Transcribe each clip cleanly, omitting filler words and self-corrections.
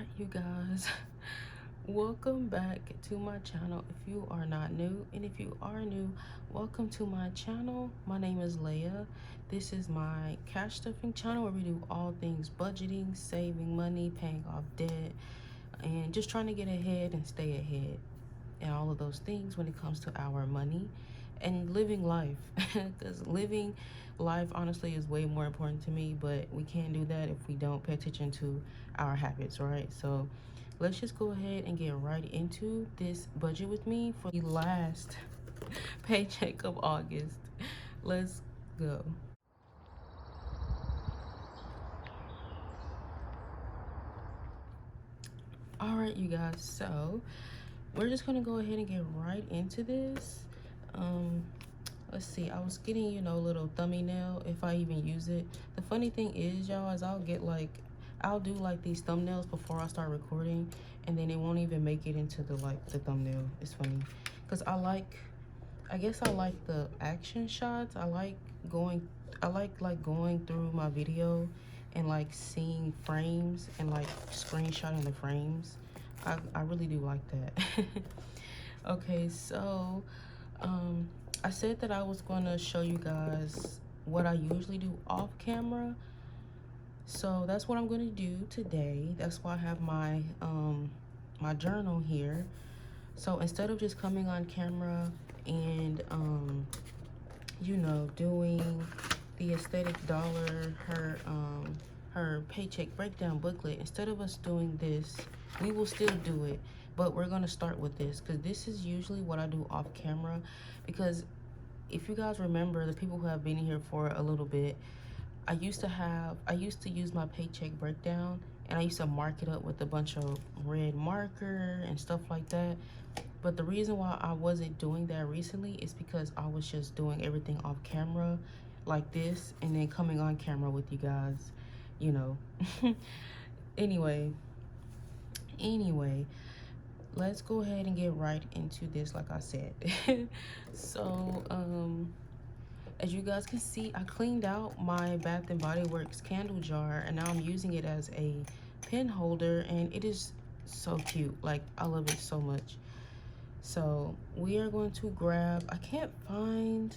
Alright, you guys, welcome back to my channel if you are not new, and if you are new, welcome to my channel. My name is Leia. This is my cash stuffing channel where we do all things budgeting, saving money, paying off debt, and just trying to get ahead and stay ahead, and all of those things when it comes to our money and living life. Because living life honestly is way more important to me, but we can't do that if we don't pay attention to our habits, right? So let's just go ahead and get right into this budget with me for the last paycheck of August. Let's go. All right, you guys, so we're just gonna go ahead and get right into this. Let's see, I was getting, you know, a little thumbnail if I even use it. The funny thing is, y'all, is I'll do like these thumbnails before I start recording, and then it won't even make it into the thumbnail. It's funny because I guess I like the action shots. I like going through my video and like seeing frames and like screenshotting the frames. I really do like that. Okay, so I said that I was going to show you guys what I usually do off camera. So that's what I'm going to do today. That's why I have my my journal here. So instead of just coming on camera and you know, doing the aesthetic dollar, her paycheck breakdown booklet, instead of us doing this, we will still do it, but we're going to start with this because this is usually what I do off camera. Because if you guys remember, the people who have been here for a little bit, I used to use my paycheck breakdown, and I used to mark it up with a bunch of red marker and stuff like that. But the reason why I wasn't doing that recently is because I was just doing everything off camera like this, and then coming on camera with you guys, you know. Anyway, let's go ahead and get right into this, like I said. So as you guys can see, I cleaned out my Bath and Body Works candle jar, and now I'm using it as a pen holder, and it is so cute. Like, I love it so much. So we are going to grab, I can't find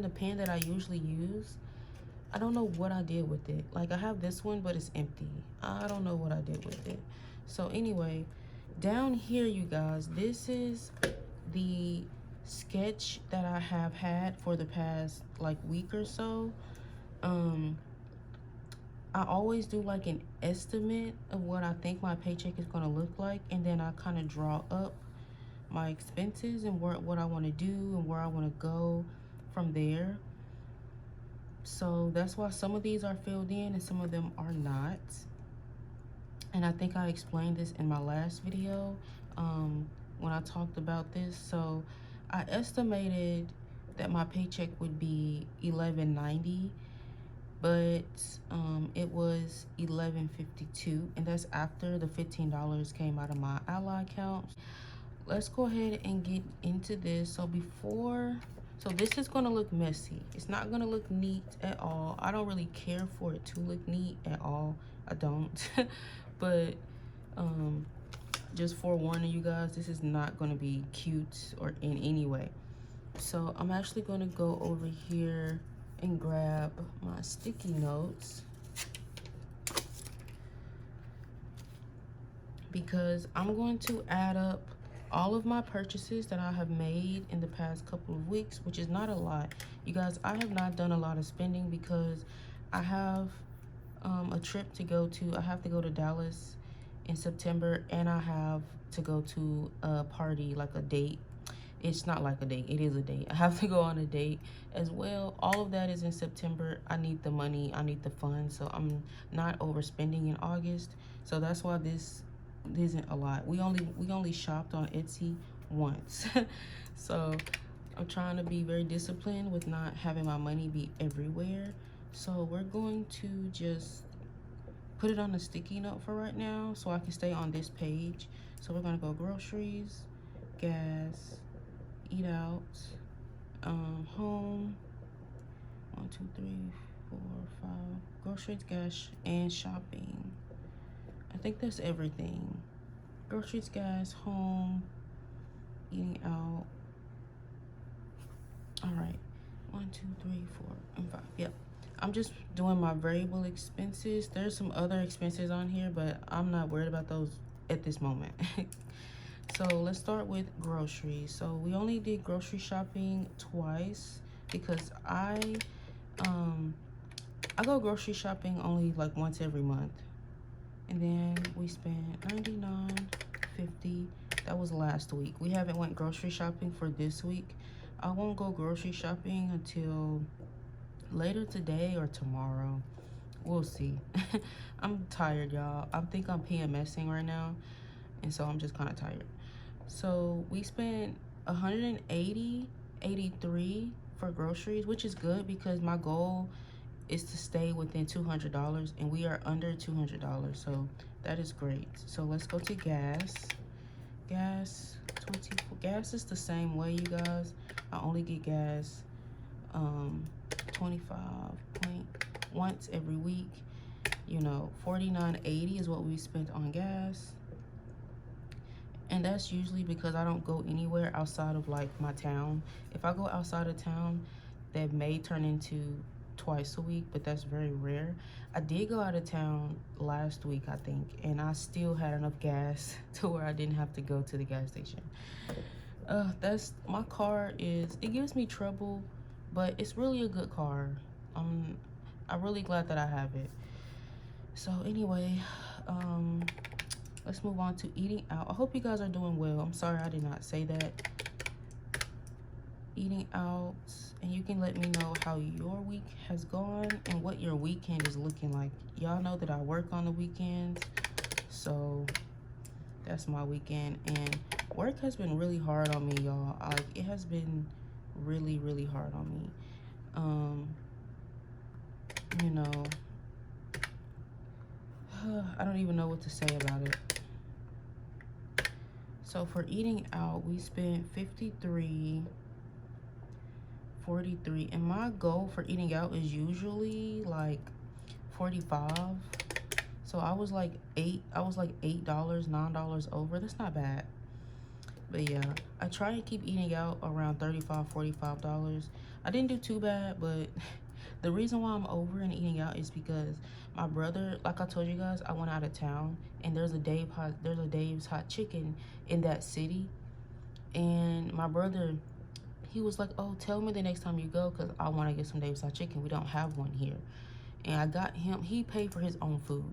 the pen that I usually use. I don't know what I did with it. Like, I have this one, but it's empty. I don't know what I did with it. So anyway, down here, you guys, this is the sketch that I have had for the past like week or so. I always do like an estimate of what I think my paycheck is going to look like, and then I kind of draw up my expenses and what I want to do and where I want to go from there. So that's why some of these are filled in and some of them are not. And I think I explained this in my last video when I talked about this. So I estimated that my paycheck would be $11.90, but it was $11.52, and that's after the $15 came out of my Ally account. Let's go ahead and get into this. So this is gonna look messy. It's not gonna look neat at all. I don't really care for it to look neat at all. I don't. But just forewarning you guys, this is not gonna be cute or in any way. So I'm actually gonna go over here and grab my sticky notes, because I'm going to add up all of my purchases that I have made in the past couple of weeks, which is not a lot. You guys, I have not done a lot of spending because I have a trip to go to. I have to go to Dallas in September, and I have to go to a party, like a date. It's not like a date, it is a date. I have to go on a date as well. All of that is in September. I need the money, I need the funds, so I'm not overspending in August. So that's why this isn't a lot. We only shopped on Etsy once. So I'm trying to be very disciplined with not having my money be everywhere. So we're going to just put it on a sticky note for right now so I can stay on this page. So we're gonna go groceries, gas, eat out, home, 1, 2, 3, 4, 5, groceries, gas, and shopping. I think that's everything. Groceries, gas, home, eating out. All right, 1, 2, 3, 4, and 5. Yep. I'm just doing my variable expenses. There's some other expenses on here, but I'm not worried about those at this moment. So let's start with groceries. So we only did grocery shopping twice because I go grocery shopping only like once every month. And then we spent $99.50. That was last week. We haven't went grocery shopping for this week. I won't go grocery shopping until later today or tomorrow. We'll see. I'm tired, y'all. I think I'm PMSing right now, and so I'm just kind of tired. So we spent 183 for groceries, which is good because my goal is to stay within $200, and we are under $200, so that is great. So let's go to gas. Gas, 24. Gas is the same way, you guys. I only get gas 25 point once every week. You know, $49.80 is what we spent on gas, and that's usually because I don't go anywhere outside of like my town. If I go outside of town, that may turn into twice a week, but that's very rare. I did go out of town last week, I think, and I still had enough gas to where I didn't have to go to the gas station. That's my car. It gives me trouble, but it's really a good car. I'm really glad that I have it. So anyway, let's move on to eating out. I hope you guys are doing well. I'm sorry I did not say that. Eating out, and you can let me know how your week has gone and what your weekend is looking like. Y'all know that I work on the weekends, so that's my weekend, and work has been really hard on me, y'all. It has been really, really hard on me. You know, I don't even know what to say about it. So for eating out, we spent $53.43, and my goal for eating out is usually like $45. So I was like $8, $9 over. That's not bad. But yeah, I try to keep eating out around $35, $45. I didn't do too bad, but the reason why I'm over and eating out is because my brother, like I told you guys, I went out of town, and there's a Dave's Hot Chicken in that city, and my brother, he was like, oh, tell me the next time you go because I want to get some Dave's Hot Chicken. We don't have one here. And I got him, he paid for his own food.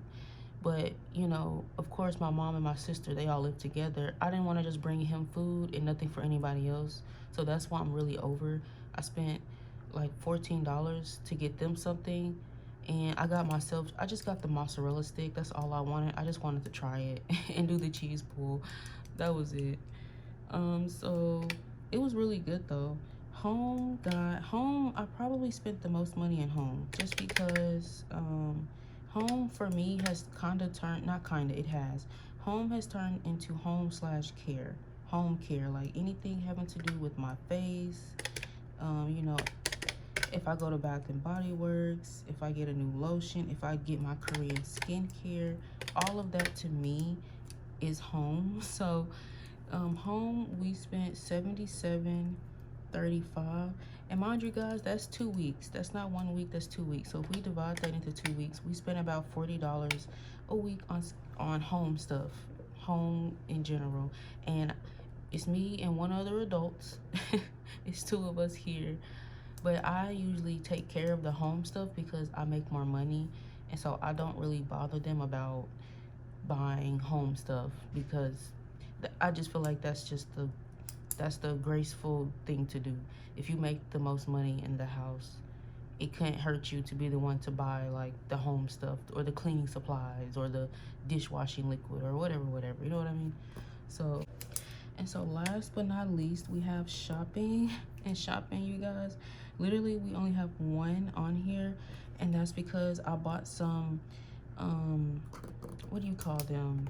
But, you know, of course, my mom and my sister, they all live together. I didn't want to just bring him food and nothing for anybody else. So that's why I'm really over. I spent like $14 to get them something. And I just got the mozzarella stick. That's all I wanted. I just wanted to try it and do the cheese pull. That was it. So it was really good though. Home, I probably spent the most money in home just because home for me has home has turned into home/care. Home care, like anything having to do with my face. You know, if I go to Bath and Body Works, if I get a new lotion, if I get my Korean skincare, all of that to me is home. So home, we spent $77.35, and mind you guys, that's 2 weeks. That's not 1 week, that's 2 weeks. So if we divide that into 2 weeks, we spend about $40 a week on home stuff, home in general. And it's me and one other adult. It's 2 of us here, but I usually take care of the home stuff because I make more money, and so I don't really bother them about buying home stuff because I just feel like that's the graceful thing to do. If you make the most money in the house, it can't hurt you to be the one to buy like the home stuff or the cleaning supplies or the dishwashing liquid or whatever, you know what I mean? So last but not least, we have shopping. And shopping, you guys, literally we only have one on here, and that's because I bought some what do you call them?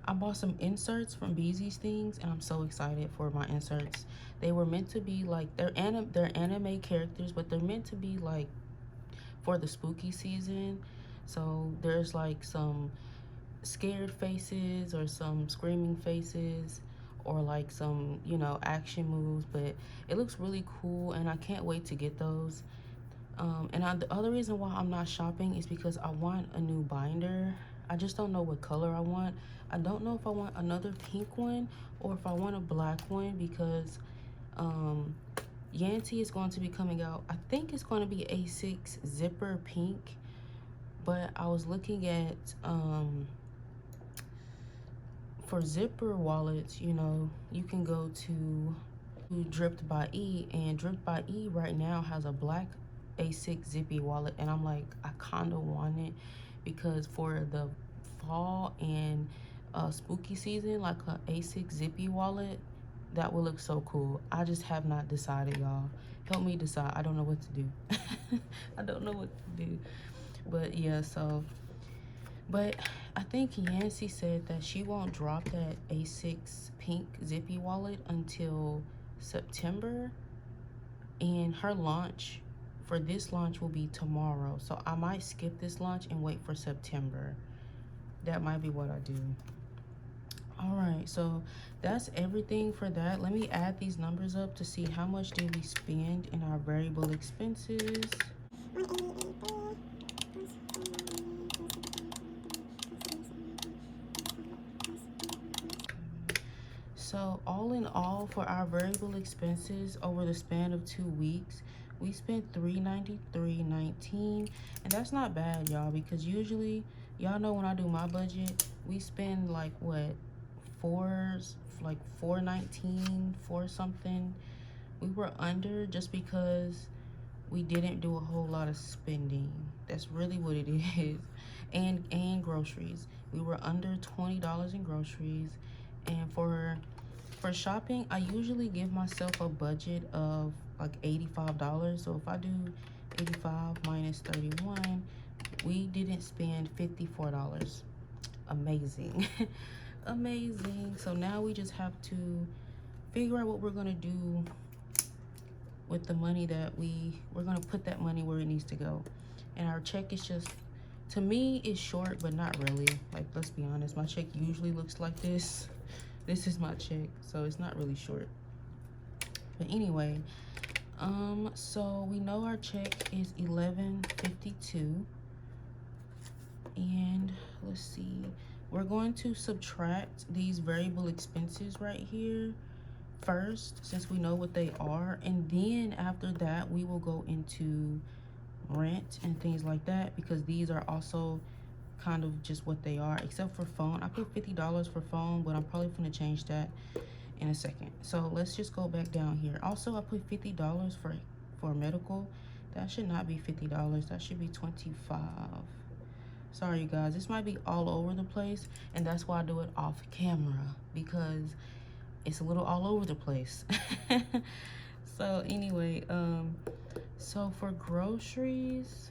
I bought some inserts from Beezy's Things, and I'm so excited for my inserts. They were meant to be like, they're anime characters, but they're meant to be like for the spooky season. So there's like some scared faces or some screaming faces or like some, you know, action moves, but it looks really cool and I can't wait to get those. The other reason why I'm not shopping is because I want a new binder. I just don't know what color I want. I don't know if I want another pink one or if I want a black one, because Yanti is going to be coming out. I think it's going to be A6 zipper pink, but I was looking at for zipper wallets, you know, you can go to Dripped by E, and Dripped by E right now has a black A6 zippy wallet, and I'm like, I kind of want it because for the fall and spooky season, like a A6 zippy wallet, that would look so cool. I just have not decided, y'all. Help me decide. I don't know what to do. I don't know what to do. But yeah, so, but I think Yancy said that she won't drop that A6 pink zippy wallet until September, and her launch for this launch will be tomorrow. So I might skip this launch and wait for September. That might be what I do. All right, so that's everything for that. Let me add these numbers up to see how much did we spend in our variable expenses. So all in all, for our variable expenses over the span of 2 weeks, we spent $393.19, and that's not bad, y'all, because usually, y'all know when I do my budget, we spend like what, like $419, four something. We were under just because we didn't do a whole lot of spending. That's really what it is. And groceries, we were under $20 in groceries. And for shopping, I usually give myself a budget of like $85. So if I do 85 minus 31, we didn't spend $54. Amazing. Amazing. So now we just have to figure out what we're gonna do with the money that we're gonna put that money where it needs to go. And our check is just, to me, it's short, but not really. Like, let's be honest, my check usually looks like this. This is my check, so it's not really short. But anyway, so we know our check is $11.52, and let's see, we're going to subtract these variable expenses right here first, since we know what they are, and then after that we will go into rent and things like that, because these are also kind of just what they are, except for phone. I put $50 for phone, but I'm probably gonna change that in a second. So let's just go back down here. Also, I put $50 for medical. That should not be $50. That should be $25. Sorry, you guys. This might be all over the place, and that's why I do it off camera, because it's a little all over the place. So anyway, so for groceries,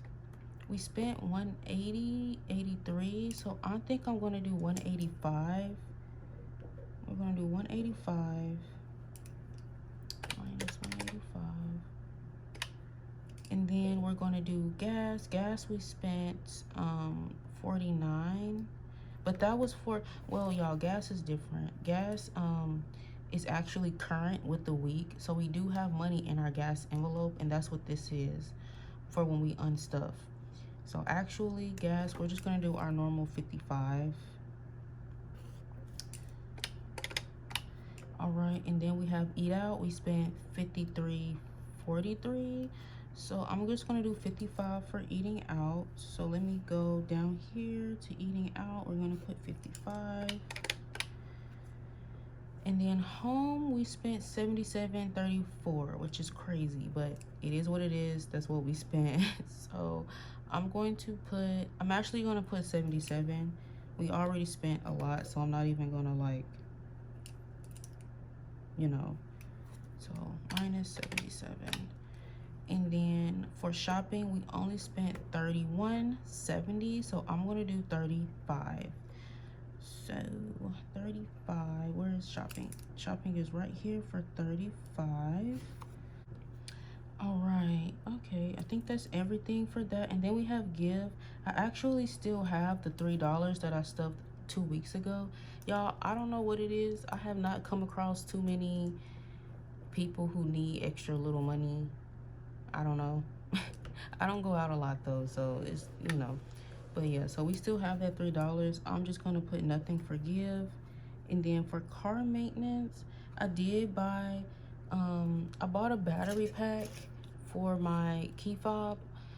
we spent $180.83, so I think I'm gonna do $185. We're gonna do $185 minus $185, and then we're gonna do gas. Gas, we spent $49, but that was for, well, y'all, gas is different. Gas is actually current with the week, so we do have money in our gas envelope, and that's what this is for when we unstuff. So actually, gas, we're just gonna do our normal 55. All right, and then we have eat out. We spent $53.43. So I'm just gonna do 55 for eating out. So let me go down here to eating out. We're gonna put 55. And then home, we spent $77.34, which is crazy, but it is what it is. That's what we spent. So I'm actually gonna put 77. We already spent a lot, so I'm not even gonna, like, you know. So minus 77. And then for shopping, we only spent $31.70, so I'm gonna do 35. So 35, where is shopping? Shopping is right here for 35. All right, okay, I think that's everything for that. And then we have give. I actually still have the $3 that I stuffed 2 weeks ago. Y'all, I don't know what it is. I have not come across too many people who need extra little money. I don't know. I don't go out a lot though, so it's, you know. But yeah, so we still have that $3. I'm just gonna put nothing forgive. And then for car maintenance, I did buy, I bought a battery pack for my key fob.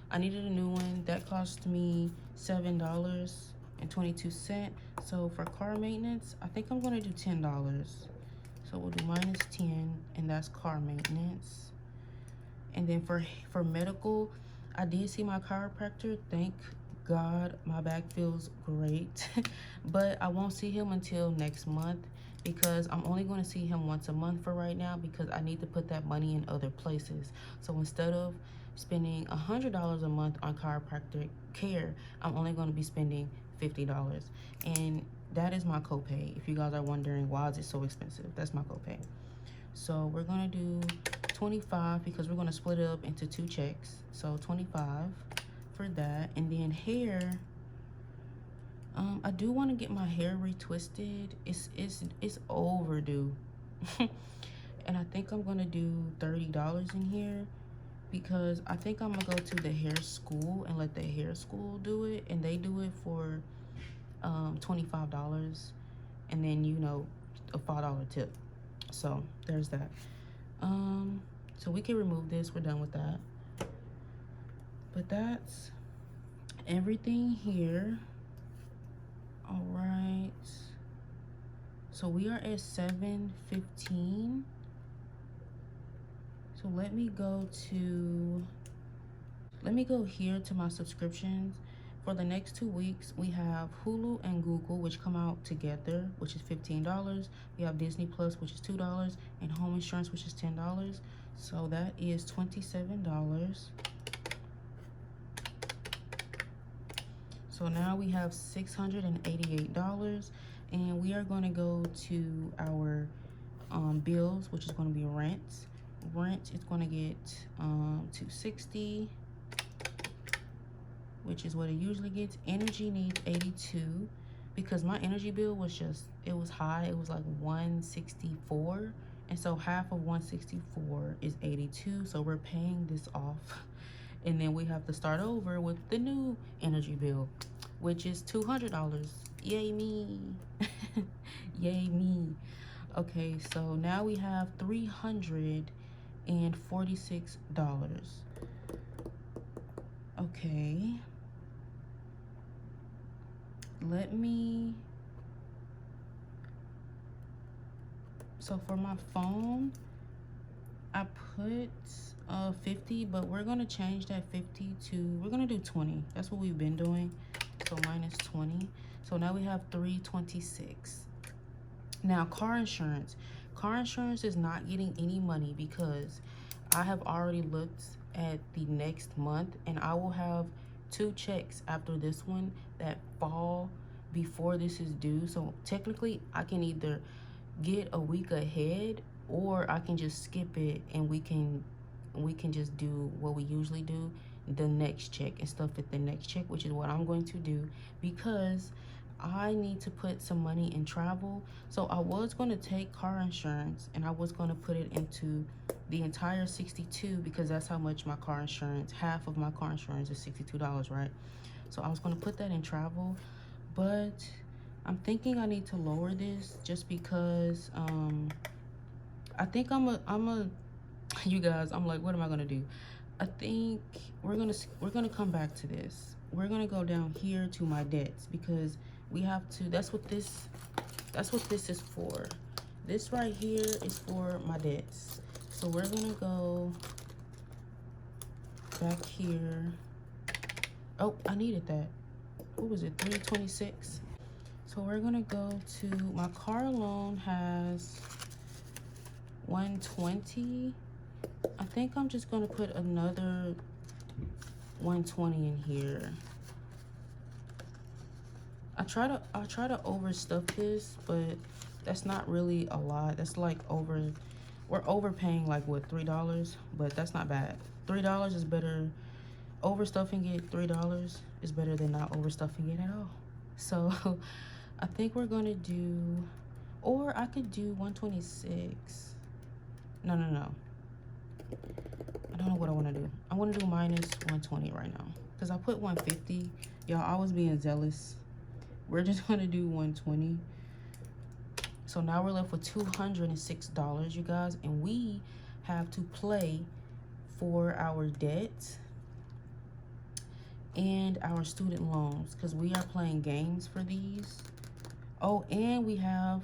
I needed a new one. That cost me $7.22. So for car maintenance, I think I'm gonna do $10. So we'll do minus 10, and that's car maintenance. And then for medical, I did see my chiropractor. Thank God, my back feels great. But I won't see him until next month, because I'm only going to see him once a month for right now, because I need to put that money in other places. So instead of spending $100 a month on chiropractic care, I'm only going to be spending $50. And that is my copay. If you guys are wondering why is it so expensive, that's my copay. So we're going to do 25 because we're going to split it up into 2 checks. So 25 for that. And then hair, I do want to get my hair retwisted. It's overdue. And I think I'm going to do $30 in here, because I think I'm gonna go to the hair school and let the hair school do it, and they do it for $25, and then, you know, a $5 tip. So there's that. So we can remove this. We're done with that. But that's everything here. All right. So we are at 7:15. So let me go here to my subscriptions. For the next 2 weeks, we have Hulu and Google, which come out together, which is $15. We have Disney Plus, which is $2, and home insurance, which is $10. So that is $27. So now we have $688, and we are going to go to our bills, which is going to be rent. Rent is going to get $260, which is what it usually gets. Energy needs $82, because my energy bill was it was high. It was like $164, and so half of $164 is $82. So we're paying this off, and then we have to start over with the new energy bill, which is $200. Yay me. Yay me. Okay, so now we have $346. Okay, let me, so for my phone, I put 50, but we're gonna change that 50 to, we're gonna do 20. That's what we've been doing. So minus 20. So now we have 326. Now car insurance. Car insurance is not getting any money, because I have already looked at the next month, and I will have 2 checks after this one that fall before this is due. So technically I can either get a week ahead, or I can just skip it, and we can just do what we usually do, the next check, and stuff at the next check, which is what I'm going to do, because I need to put some money in travel. So I was going to take car insurance, and I was going to put it into the entire 62, because that's how much my car insurance, half of my car insurance is $62, right? So I was going to put that in travel, but I'm thinking I need to lower this, just because I think you guys, I'm like, what am I going to do? I think we're gonna come back to this. We're gonna go down here to my debts, because we have to, that's what this is for. This right here is for my debts. So we're gonna go back here. Oh, I needed that. What was it? 326. So we're gonna go to my car loan has 120. I think I'm just gonna put another 120 in here. I try to overstuff this, but that's not really a lot. That's like we're overpaying like what, $3, but that's not bad. $3 is better. Overstuffing it $3 is better than not overstuffing it at all. So I think we're gonna do, or I could do 126. No. I don't know what I want to do. I want to do minus 120 right now because I put 150. Y'all, I was being zealous. We're just gonna do 120. So now we're left with $206, you guys, and we have to play for our debt and our student loans because we are playing games for these. Oh, and we have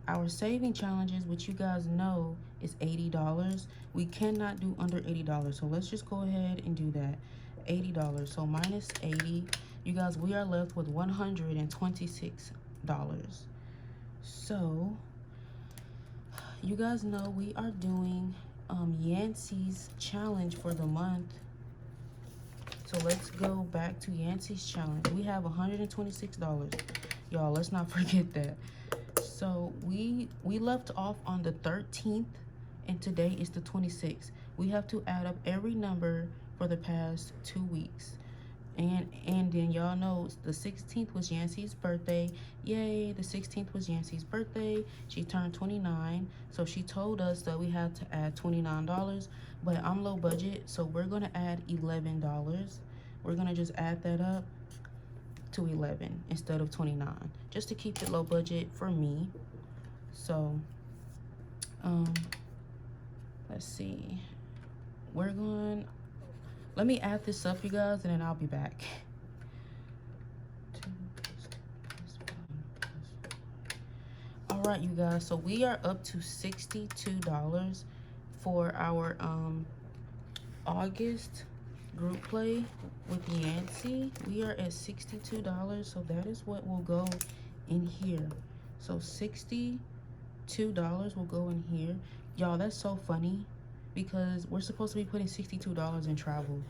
our saving challenges, which you guys know is $80. We cannot do under $80, so let's just go ahead and do that. $80. So minus 80, you guys, we are left with $126. So you guys know we are doing Yancey's challenge for the month. So let's go back to Yancey's challenge. We have $126. Y'all, let's not forget that. So we left off on the 13th and today is the 26th. We have to add up every number for the past 2 weeks. And then y'all know the 16th was Yancey's birthday. Yay, the 16th was Yancey's birthday. She turned 29. So she told us that we had to add $29. But I'm low budget, so we're gonna add $11. We're gonna just add that up to 11 instead of 29, just to keep it low budget for me. So let's see, let me add this up, you guys, and then I'll be back. All right, you guys, so we are up to $62 for our August group play with Yancey. We are at $62, so that is what will go in here. So $62 will go in here. Y'all, that's so funny because we're supposed to be putting $62 in travel.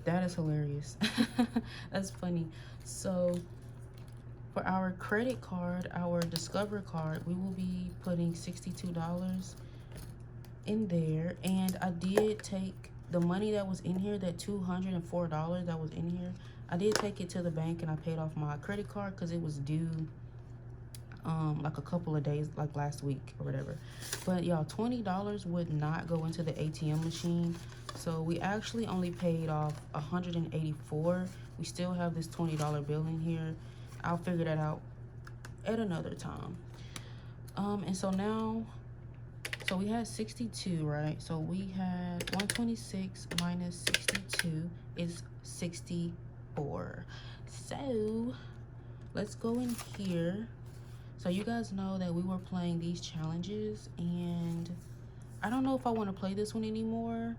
That is hilarious. That's funny. So for our credit card, our Discover card, we will be putting $62 in there. And I did take the money that was in here, that $204 that was in here, I did take it to the bank and I paid off my credit card because it was due like a couple of days, like last week or whatever. But y'all, $20 would not go into the ATM machine, so we actually only paid off $184. We still have this $20 bill in here. I'll figure that out at another time. And so now, so we had 62, right? So we had 126 minus 62 is 64. So let's go in here. So you guys know that we were playing these challenges, and I don't know if I want to play this one anymore.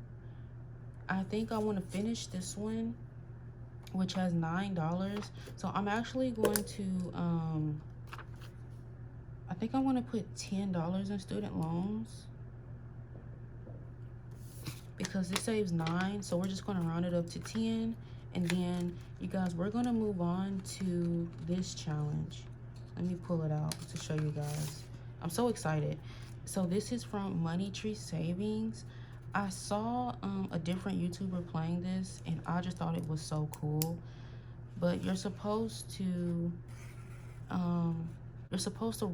I think I want to finish this one, which has $9. So I'm actually going to I think I want to put $10 in student loans because this saves 9. So we're just going to round it up to 10. And then you guys, we're going to move on to this challenge. Let me pull it out to show you guys. I'm so excited. So this is from Money Tree Savings. I saw a different YouTuber playing this and I just thought it was so cool. But you're supposed to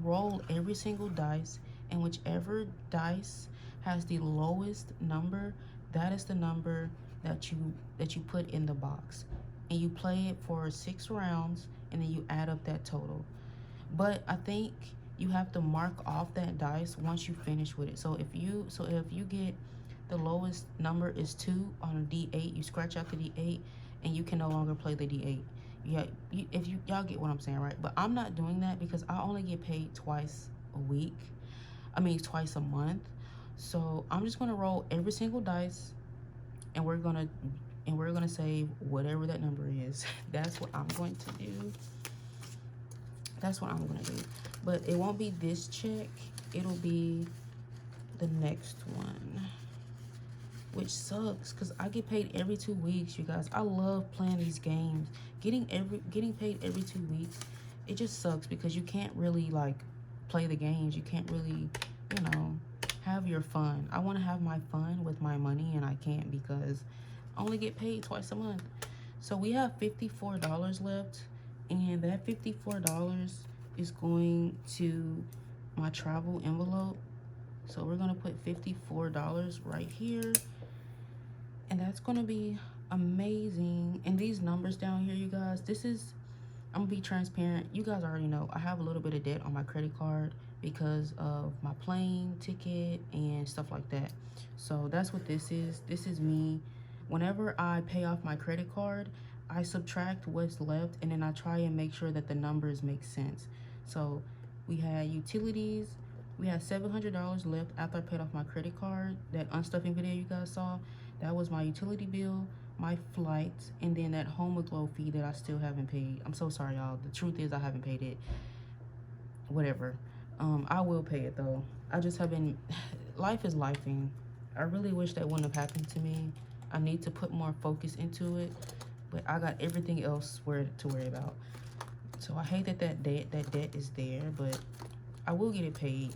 roll every single dice, and whichever dice has the lowest number, that is the number that you put in the box. And you play it for 6 rounds and then you add up that total. But I think you have to mark off that dice once you finish with it. So if you get the lowest number is 2 on a D8, you scratch out the D8 and you can no longer play the D8. Yeah, y'all get what I'm saying, right? But I'm not doing that because I only get paid twice a week. I mean, twice a month. So I'm just gonna roll every single dice, and we're gonna save whatever that number is. That's what I'm going to do. That's what I'm gonna do. But it won't be this check. It'll be the next one, which sucks because I get paid every 2 weeks, you guys. I love playing these games. Getting paid every 2 weeks, it just sucks because you can't really like play the games. You can't really, have your fun. I want to have my fun with my money and I can't because I only get paid twice a month. So we have $54 left, and that $54 is going to my travel envelope. So we're gonna put $54 right here, and that's gonna be amazing. And these numbers down here, you guys, this is, I'm gonna be transparent. You guys already know I have a little bit of debt on my credit card because of my plane ticket and stuff like that. So that's what this is. This is me. Whenever I pay off my credit card, I subtract what's left, and then I try and make sure that the numbers make sense. So we had utilities. We had $700 left after I paid off my credit card. That unstuffing video you guys saw, that was my utility bill, my flights, and then that home aglow fee that I still haven't paid. I'm so sorry, y'all. The truth is I haven't paid it. Whatever. I will pay it though. I just have been, life is lifing. I really wish that wouldn't have happened to me. I need to put more focus into it, but I got everything else to worry about. So I hate that debt is there, but I will get it paid.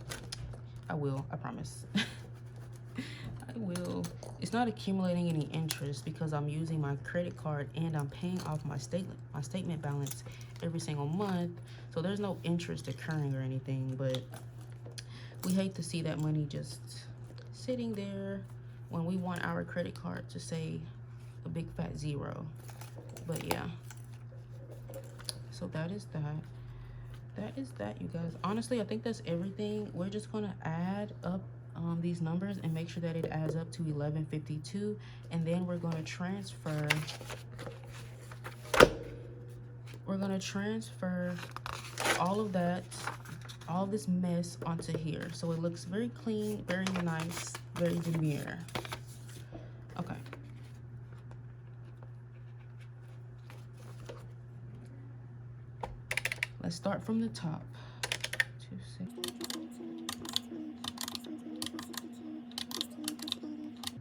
I will, I promise. I will. It's not accumulating any interest because I'm using my credit card and I'm paying off my statement balance every single month. So there's no interest occurring or anything, but we hate to see that money just sitting there when we want our credit card to say a big fat zero. But yeah, so that is that. That is that, you guys. Honestly, I think that's everything. We're just gonna add up these numbers and make sure that it adds up to 1152, and then we're gonna transfer all of that, all this mess onto here, so it looks very clean, very nice, very demure. Okay. Let's start from the top. 260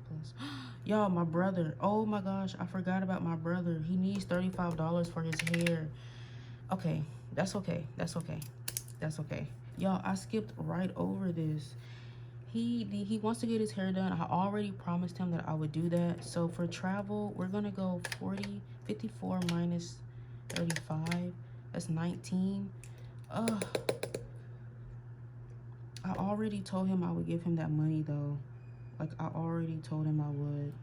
plus. Y'all, my brother. Oh my gosh, I forgot about my brother. He needs $35 for his hair. Okay, that's okay. That's okay. That's okay. Y'all, I skipped right over this. He wants to get his hair done. I already promised him that I would do that. So for travel, we're gonna go 54 minus 35. That's 19. I already told him I would give him that money though. Like, I already told him I would.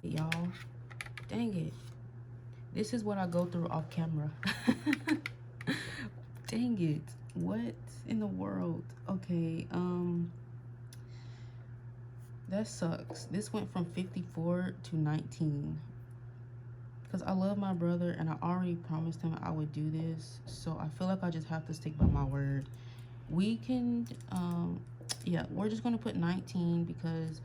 Y'all, dang it. This is what I go through off camera. Dang it. What in the world? Okay, that sucks. This went from 54 to 19. Because I love my brother and I already promised him I would do this. So I feel like I just have to stick by my word. We can, yeah, we're just going to put 19 because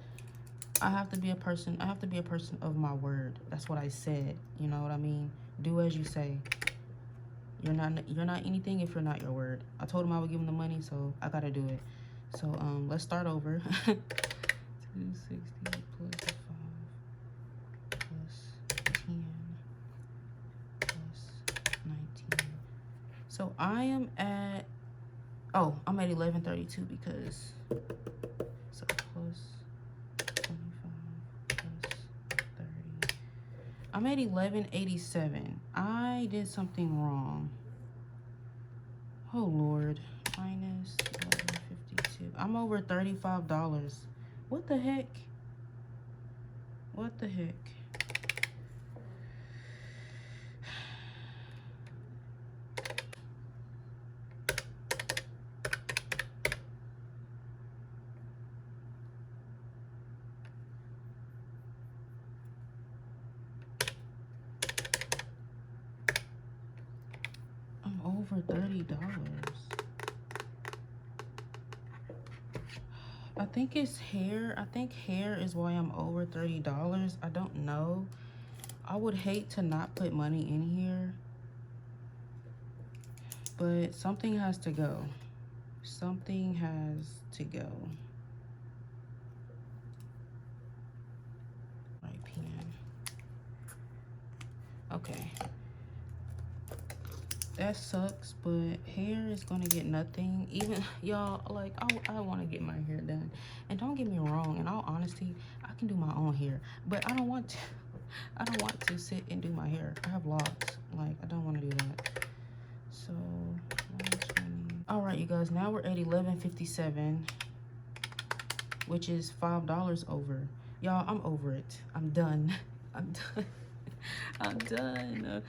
I have to be a person. I have to be a person of my word. That's what I said. You know what I mean? Do as you say. You're not anything if you're not your word. I told him I would give him the money, so I got to do it. So, let's start over. 260 plus 5 plus 10 plus 19. So I am at, oh, I'm at 1132 because, so plus 25 plus 30. I'm at 1187. I did something wrong. Oh Lord, minus 1152. I'm over $35. What the heck? What the heck? I'm over $30. I think it's hair. I think hair is why I'm over $30. I don't know. I would hate to not put money in here, but something has to go. Something has to go. Right pen. Okay. That sucks, but hair is gonna get nothing. Even y'all, like, I want to get my hair done, and don't get me wrong, in all honesty, I can do my own hair, but I don't want to. I don't want to sit and do my hair. I have locks. Like, I don't want to do that. So, 120. All right, you guys. Now we're at 11.57, which is $5 over. Y'all, I'm over it. I'm done. I'm done. I'm done.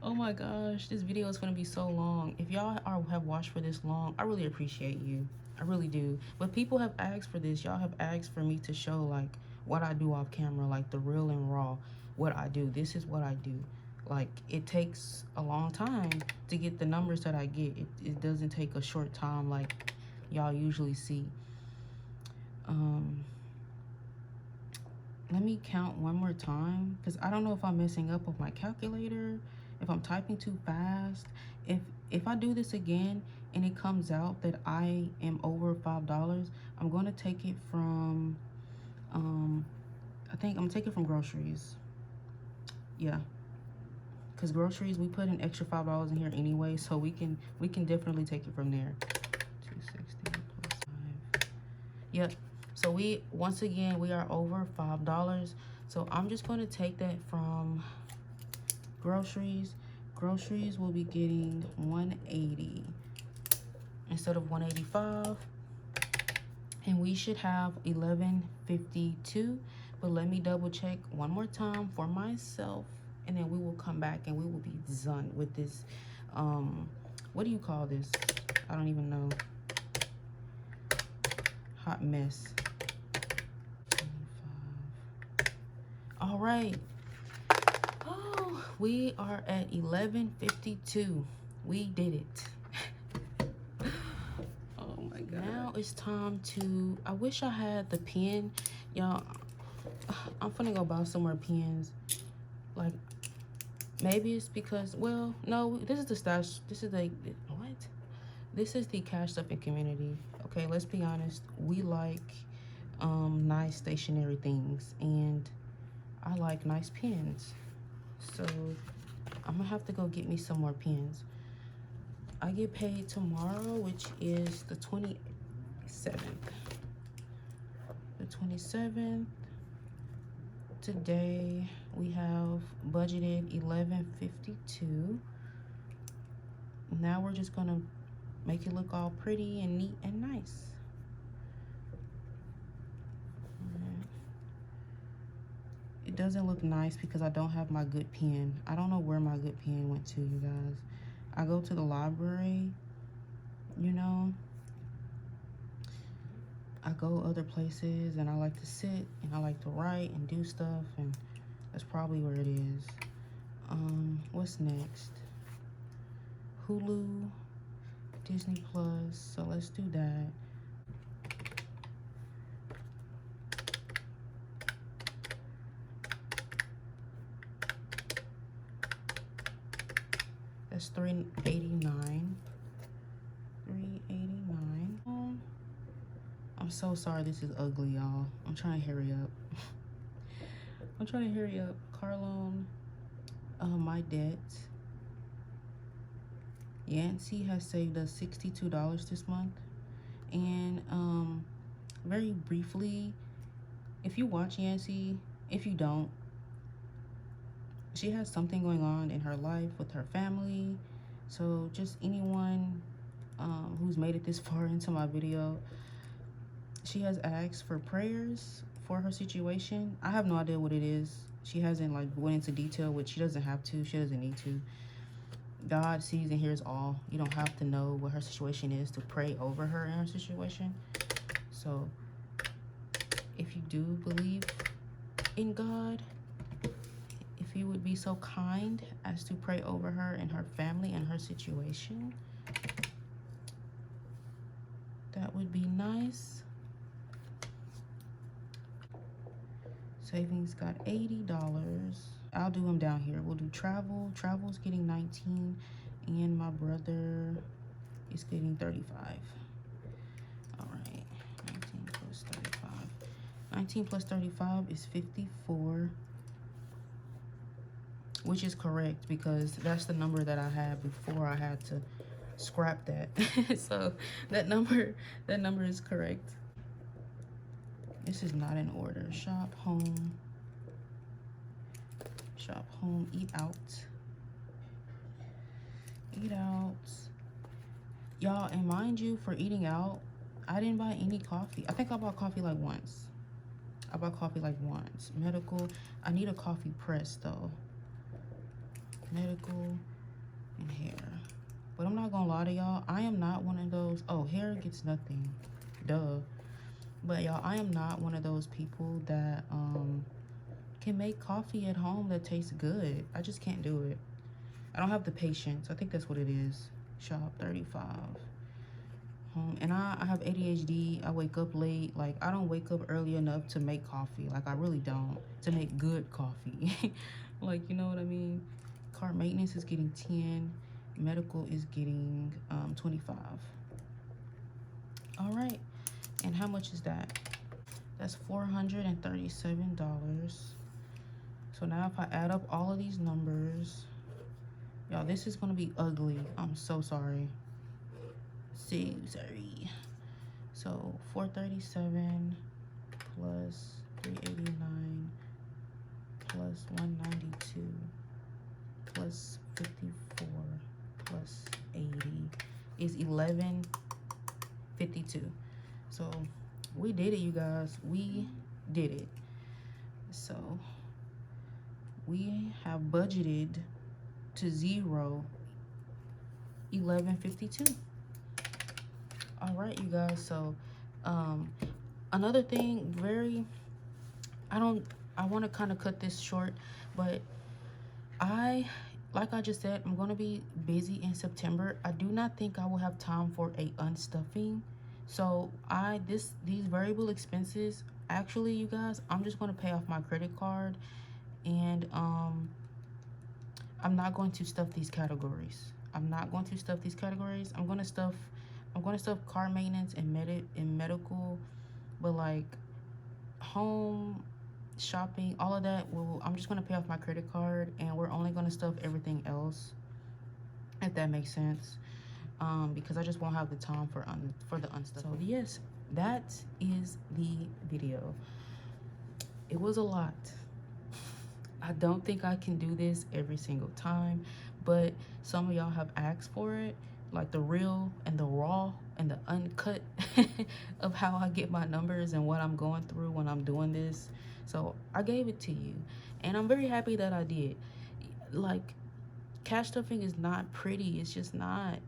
Oh my gosh, this video is gonna be so long. If y'all have watched for this long, I really appreciate you. I really do. But people have asked for this. Y'all have asked for me to show like what I do off camera, like the real and raw, what I do. This is what I do. Like, it takes a long time to get the numbers that I get. It doesn't take a short time like y'all usually see. Let me count one more time, because I don't know if I'm messing up with my calculator, if I'm typing too fast. If I do this again and it comes out that I am over $5, I'm going to take it from I think I'm gonna take it from groceries. Yeah, because groceries, we put an extra $5 in here anyway, so we can definitely take it from there. 260 plus 5. Yep. So once again we are over $5. So I'm just going to take that from groceries. Groceries will be getting 180 instead of 185, and we should have 11.52. But let me double check one more time for myself, and then we will come back and we will be done with this. What do you call this? I don't even know. Hot mess. 25. All right. Oh, we are at 11.52. We did it. Oh my God. Now it's time to, I wish I had the pen. Y'all, I'm finna go buy some more pens. Like, maybe it's because, well, no, this is the stash. This is the, what? This is the cash stuffing community. Okay, let's be honest. We like nice stationary things, and I like nice pens. So I'm gonna have to go get me some more pens. I get paid tomorrow, which is the 27th. The 27th. Today we have budgeted 11.52. Now we're just gonna make it look all pretty and neat and nice. It doesn't look nice because I don't have my good pen. I don't know where my good pen went to, you guys. I go to the library, you know. I go other places and I like to sit and I like to write and do stuff, and that's probably where it is. What's next? Hulu, Disney Plus, so let's do that. That's $389. $389. I'm so sorry this is ugly, y'all. I'm trying to hurry up. I'm trying to hurry up. Car loan, my debt. Yancey has saved us $62 this month. And very briefly, if you watch Yancey, if you don't, she has something going on in her life with her family. So just anyone who's made it this far into my video, she has asked for prayers for her situation. I have no idea what it is. She hasn't like went into detail, which she doesn't have to. She doesn't need to. God sees and hears all. You don't have to know what her situation is to pray over her in her situation. So if you do believe in God, if you would be so kind as to pray over her and her family and her situation, that would be nice. Savings got $80. I'll do them down here. We'll do travel. Travel's getting 19, and my brother is getting 35. All right, 19 plus 35. 19 plus 35 is 54, which is correct because that's the number that I had before I had to scrap that. So that number is correct. This is not in order. Shop, home, shop, home, eat out. Eat out. Y'all, and mind you, for eating out, I didn't buy any coffee. I think I bought coffee like once. I bought coffee like once. Medical. I need a coffee press though. Medical and hair. But I'm not gonna lie to y'all, I am not one of those. Oh, hair gets nothing. Duh. But y'all, I am not one of those people that can make coffee at home that tastes good. I just can't do it. I don't have the patience. I think that's what it is. Shop 35. And I have ADHD. I wake up late. Like, I don't wake up early enough to make coffee. Like, I really don't. To make good coffee. Like, you know what I mean? Car maintenance is getting 10. Medical is getting 25. All right. And how much is that? That's $437. So now if I add up all of these numbers, y'all, this is gonna be ugly. I'm so sorry. Sorry. So 437 plus 389 plus 192 plus 54 plus 80 is 1152. So we did it, you guys. We did it. So we have budgeted to zero 1152. All right, you guys. So another thing, I want to kind of cut this short, but like I just said, I'm going to be busy in September. I do not think I will have time for a unstuffing. So these variable expenses, actually, you guys, I'm just going to pay off my credit card, and I'm not going to stuff these categories. I'm not going to stuff these categories. I'm going to stuff car maintenance and medical, but like home, shopping, all of that, I'm just going to pay off my credit card, and we're only going to stuff everything else, if that makes sense. Because I just won't have the time for the unstuff. So yes, that is the video. It was a lot. I don't think I can do this every single time, but some of y'all have asked for it, like the real and the raw and the uncut of how I get my numbers and what I'm going through when I'm doing this. So I gave it to you, and I'm very happy that I did. Like, cash stuffing is not pretty. It's just not.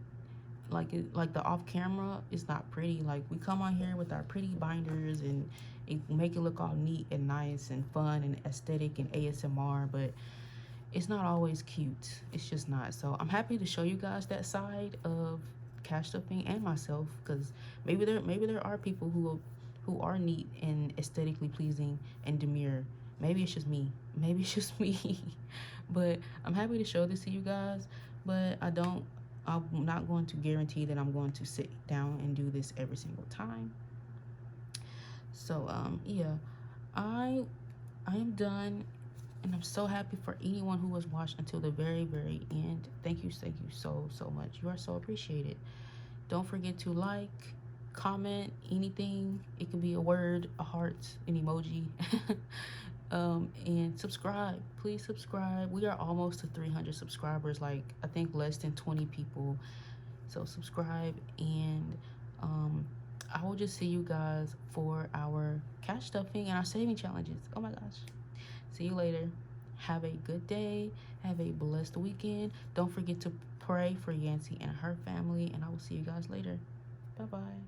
Like the off camera, it's not pretty. Like, we come on here with our pretty binders and make it look all neat and nice and fun and aesthetic and ASMR, but it's not always cute. It's just not. So I'm happy to show you guys that side of cash stuffing and myself, because maybe there are people who are neat and aesthetically pleasing and demure. Maybe it's just me. But I'm happy to show this to you guys, but I'm not going to guarantee that I'm going to sit down and do this every single time. So yeah, I am done, and I'm so happy for anyone who has watched until the very end. Thank you so much. You are so appreciated. Don't forget to like, comment, anything. It can be a word, a heart, an emoji. And subscribe. Please subscribe. We are almost to 300 subscribers, like I think less than 20 people. So subscribe, and I will just see you guys for our cash stuffing and our saving challenges. Oh my gosh. See you later. Have a good day. Have a blessed weekend. Don't forget to pray for Yancy and her family, and I will see you guys later. Bye-bye.